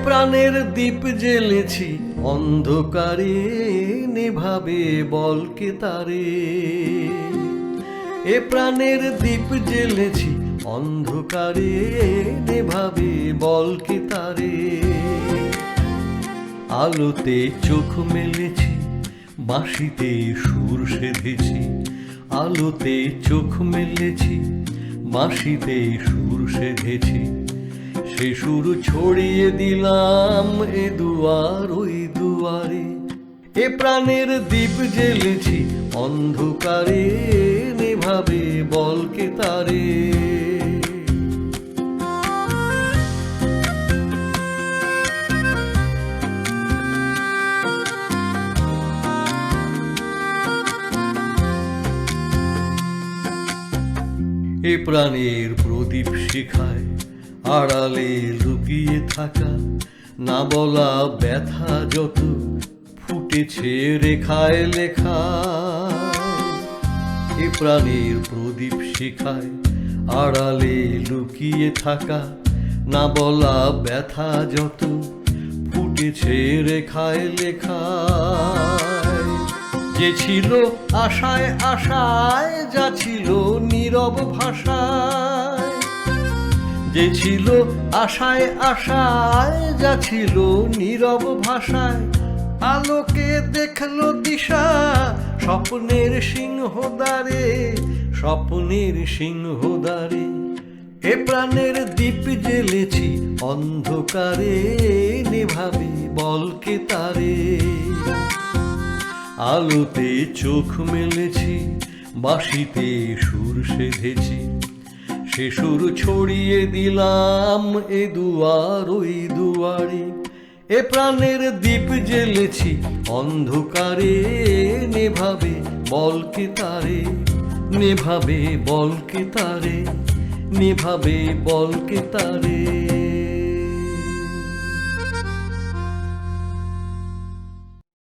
প্রাণের দীপ জ্বেলেছি অন্ধকারে, নেভাবে বলকে তারে। এ প্রাণের দীপ জ্বেলেছি অন্ধকারে, নেভাবে বলকে তারে। আলোতে চোখ মেলেছি, বাঁশিতে সুর সেধেছি। আলোতে চোখ মেলেছি, বাঁশিতে সুর সেধেছি। সে সুর ছড়িয়ে দিলাম এ দুয়ার ওই দুয়ারে। এ প্রাণের দীপ জ্বেলেছি অন্ধকারে, নেভাবে বলকে তারে। এ প্রাণের প্রদীপ শিখায় আড়ালে লুকিয়ে থাকা, না বলা ব্যথা যত ফুটেছে রেখায় লেখা। এ প্রাণের প্রদীপ শিখায় আড়ালে লুকিয়ে থাকা, না বলা ব্যথা যত ফুটেছে রেখায় লেখা। যে ছিল আশায় আশায়, যা ছিল নীরব ভাষায়। যে ছিল আশায় আশায়, যা ছিল নীরব ভাষায়। আলোকে দেখলো দিশা স্বপ্নের সিংহদ্বারে, স্বপ্নের সিংহদ্বারে। এ প্রাণের দীপ জ্বেলেছি অন্ধকারে, নেভাবে বলকে তারে। আলোতে চোখ মেলেছি, বাঁশিতে সুর সেধেছি। সে সুর ছড়িয়ে দিলাম এ দুয়ার ওই দুয়ারে। এ প্রাণের দীপ জ্বেলেছি অন্ধকারে, নেভাবে বলকে তারে। নেভাবে বলকে তারে, নেভাবে বলকে তারে।